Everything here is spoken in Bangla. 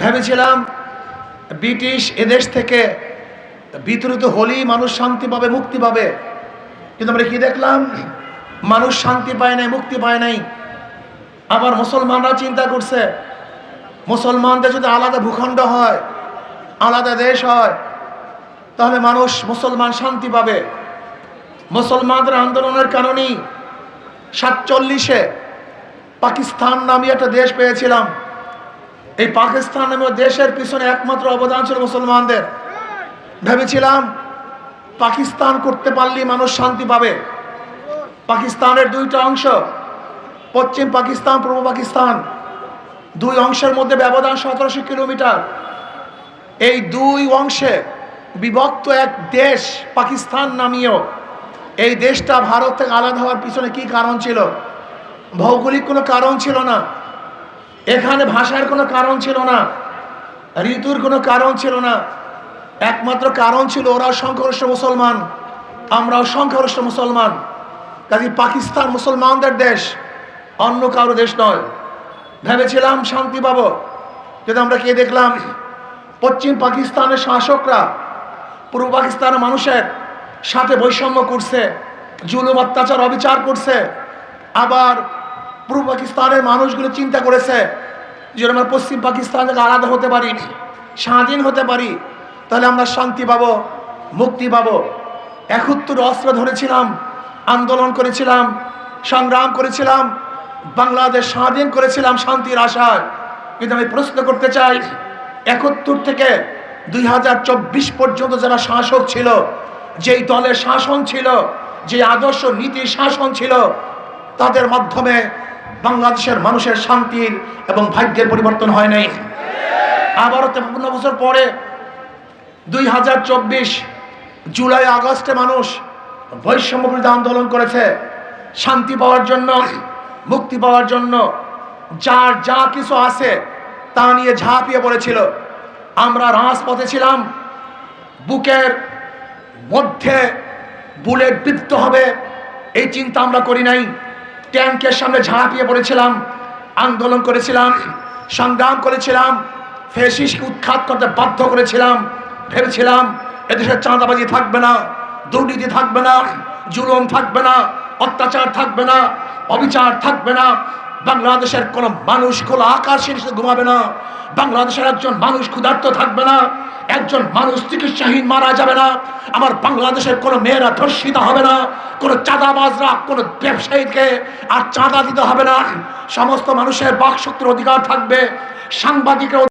ভেবেছিলাম ব্রিটিশ এদেশ থেকে বিতাড়িত হলেই মানুষ শান্তি পাবে, মুক্তি পাবে। কিন্তু আমরা কি দেখলাম? মানুষ শান্তি পায় নাই, মুক্তি পায় নাই। আবার মুসলমানরা চিন্তা করছে, মুসলমানদের যদি আলাদা ভূখণ্ড হয়, আলাদা দেশ হয়, তাহলে মানুষ মুসলমান শান্তি পাবে। মুসলমানদের আন্দোলনের কারণেই 47-এ পাকিস্তান নামে একটা দেশ পেয়েছিলাম। এই পাকিস্তান নামে দেশের পিছনে একমাত্র অবদান ছিল মুসলমানদের। ভেবেছিলাম পাকিস্তান করতে পারলেই মানুষ শান্তি পাবে। পাকিস্তানের দুইটা অংশ, পশ্চিম পাকিস্তান, পূর্ব পাকিস্তান, দুই অংশের মধ্যে ব্যবধান 1700 কিলোমিটার। এই দুই অংশে বিভক্ত এক দেশ পাকিস্তান নামীয় এই দেশটা ভারত থেকে আলাদা হওয়ার পিছনে কি কারণ ছিল? ভৌগোলিক কোনো কারণ ছিল না, এখানে ভাষার কোনো কারণ ছিল না, ঋতুর কোনো কারণ ছিল না। একমাত্র কারণ ছিল ওরাও সংখ্যাগরিষ্ঠ মুসলমান, আমরাও সংখ্যাগরিষ্ঠ মুসলমান। কাজে পাকিস্তান মুসলমানদের দেশ, অন্য কারো দেশ নয়। ভেবেছিলাম শান্তি পাবো, কিন্তু আমরা কি দেখলাম? পশ্চিম পাকিস্তানের শাসকরা পূর্ব পাকিস্তানের মানুষের সাথে বৈষম্য করছে, জুলুম, অত্যাচার, অবিচার করছে। আবার পূর্ব পাকিস্তানের মানুষগুলো চিন্তা করেছে যে আমরা পশ্চিম পাকিস্তান থেকে আলাদা হতে পারি, স্বাধীন হতে পারি, তাহলে আমরা শান্তি পাবো, মুক্তি পাবো। 71 অস্ত্র ধরেছিলাম, আন্দোলন করেছিলাম, সংগ্রাম করেছিলাম, বাংলাদেশ স্বাধীন করেছিলাম শান্তির আশায়। কিন্তু আমি প্রশ্ন করতে চাই, 71 থেকে 2024 পর্যন্ত যারা শাসক ছিল, যেই দলের শাসন ছিল, যে আদর্শ নীতির শাসন ছিল, তাদের মাধ্যমে বাংলাদেশের মানুষের শান্তির এবং ভাগ্যের পরিবর্তন হয় নাই। আবারও 53 বছর পরে 2024 জুলাই আগস্টে মানুষ বৈষম্য বিরোধী আন্দোলন করেছে, শান্তি পাওয়ার জন্য, মুক্তি পাওয়ার জন্য। যার যা কিছু আছে তা নিয়ে ঝাঁপিয়ে পড়েছিল। আমরা রাজপথে ছিলাম, বুকের মধ্যে বুলেট বিদ্ধ হবে এই চিন্তা আমরা করি নাই। ট্যাঙ্কের সামনে ঝাঁপিয়ে পড়েছিলাম, আন্দোলন করেছিলাম, সংগ্রাম করেছিলাম, ফ্যাসিস্টকে উৎখাত করতে বাধ্য করেছিলাম। ভেবেছিলাম এদেশে চাঁদাবাজি থাকবে না, দুর্নীতি থাকবে না, জুলুম থাকবে না, অত্যাচার থাকবে না, অবিচার থাকবে না। বাংলাদেশের কোনো মানুষ খোলা আকাশের নিচে ঘুমাবে না, বাংলাদেশের একজন মানুষ ক্ষুধার্ত থাকবে না, একজন মানুষ চিকিৎসাহীন মারা যাবে না, আমার বাংলাদেশের কোনো মেয়েরা ধর্ষিত হবে না, কোনো চাঁদাবাজরা কোনো ব্যবসায়ীকে আর চাঁদা দিতে হবে না। সমস্ত মানুষের বাকশক্তির অধিকার থাকবে, সাংবাদিকের